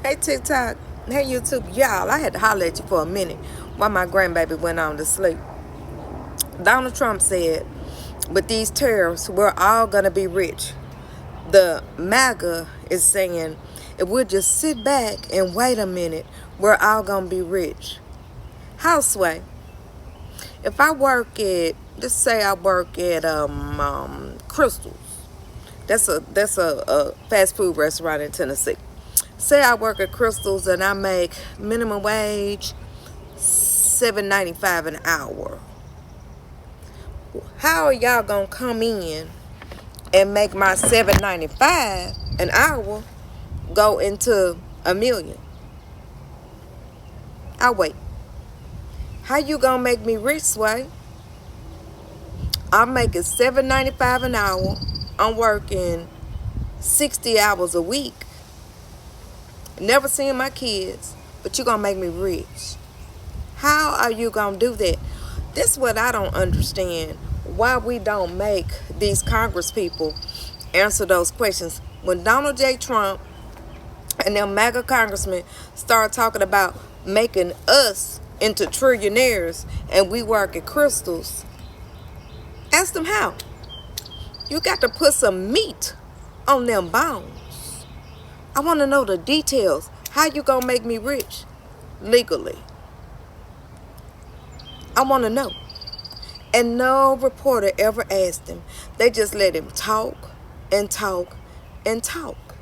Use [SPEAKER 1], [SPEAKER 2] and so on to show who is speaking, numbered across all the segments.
[SPEAKER 1] Hey TikTok, hey YouTube, y'all. I had to holler at you for a minute while my grandbaby went on to sleep. Donald Trump said, with these tariffs, we're all gonna be rich. The MAGA is saying, if we'll just sit back and wait a minute, we're all gonna be rich. Houseway, if I work at, let's say I work at Crystals. That's a fast food restaurant in Tennessee. Say I work at Crystals and I make minimum wage $7.95 an hour. How are y'all gonna come in and make my $7.95 an hour go into $1 million? I'll wait. How you gonna make me rich, Sway? I'm making $7.95 an hour. I'm working 60 hours a week. Never seeing my kids, but you gonna make me rich. How are you gonna do that? This is what I don't understand. Why we don't make these Congress people answer those questions. When Donald J. Trump and them MAGA congressmen start talking about making us into trillionaires and we work at Crystals, ask them how. You got to put some meat on them bones. I want to know the details. How you gonna make me rich legally? I want to know. And no reporter ever asked him. They just let him talk and talk and talk.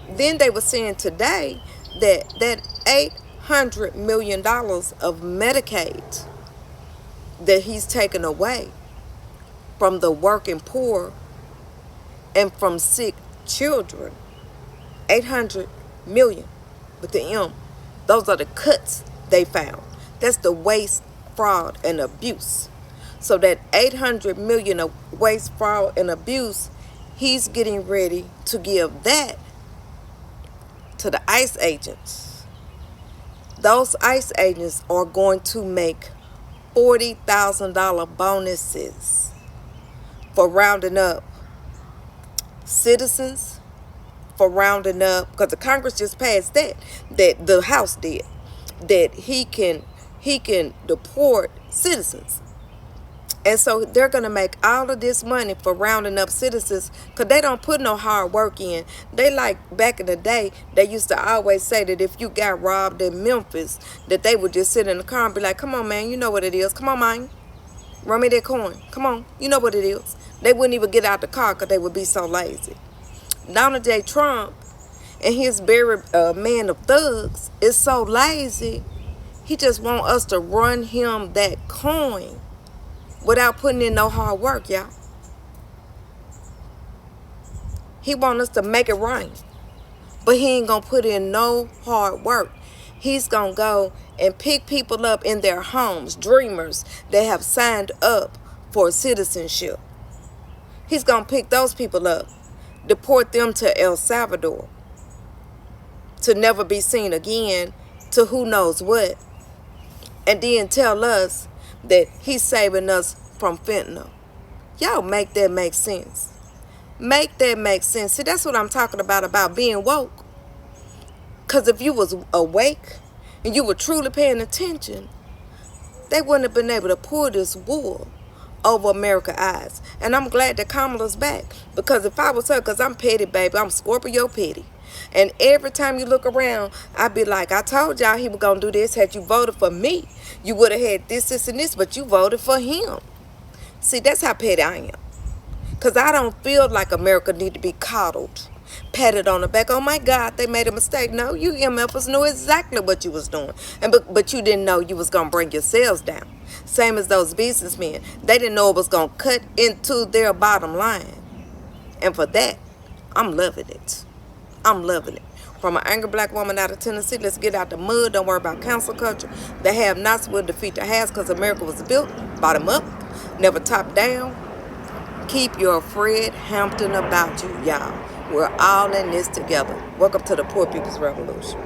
[SPEAKER 1] Then they were saying today that $800 million of Medicaid that he's taken away from the working poor and from sick children. 800 million with the M. Those are the cuts they found. That's the waste, fraud, and abuse. So that 800 million of waste, fraud, and abuse, he's getting ready to give that to the ICE agents. Those ICE agents are going to make $40,000 bonuses for rounding up citizens, for rounding up, because the Congress just passed that the House did, that he can deport citizens. And so they're going to make all of this money for rounding up citizens because they don't put no hard work in. They, like back in the day, they used to always say that if you got robbed in Memphis, that they would just sit in the car and be like, come on, man, you know what it is. Come on, man. Run me that coin. Come on. You know what it is. They wouldn't even get out the car because they would be so lazy. Donald J. Trump and his very man of thugs is so lazy, he just want us to run him that coin without putting in no hard work, y'all. He want us to make it rain, but he ain't gonna put in no hard work. He's gonna go and pick people up in their homes, dreamers that have signed up for citizenship. He's gonna pick those people up, deport them to El Salvador to never be seen again, to who knows what, and then tell us that he's saving us from fentanyl. Y'all make that make sense. Make that make sense. See, that's what I'm talking about being woke. Because if you was awake and you were truly paying attention, they wouldn't have been able to pull this wool over America's eyes. And I'm glad that Kamala's back. Because if I was her, because I'm petty, baby, I'm Scorpio petty. And every time you look around, I'd be like, I told y'all he was going to do this. Had you voted for me, you would have had this, and this, but you voted for him. See, that's how petty I am. Because I don't feel like America need to be coddled, patted on the back. Oh, my God, they made a mistake. No, you MFers knew exactly what you was doing. But you didn't know you was going to bring your sales down. Same as those businessmen. They didn't know it was going to cut into their bottom line. And for that, I'm loving it. I'm loving it. From an angry black woman out of Tennessee, let's get out the mud. Don't worry about cancel culture. The have-nots will defeat the haves because America was built bottom up, never top down. Keep your Fred Hampton about you, y'all. We're all in this together. Welcome to the Poor People's Revolution.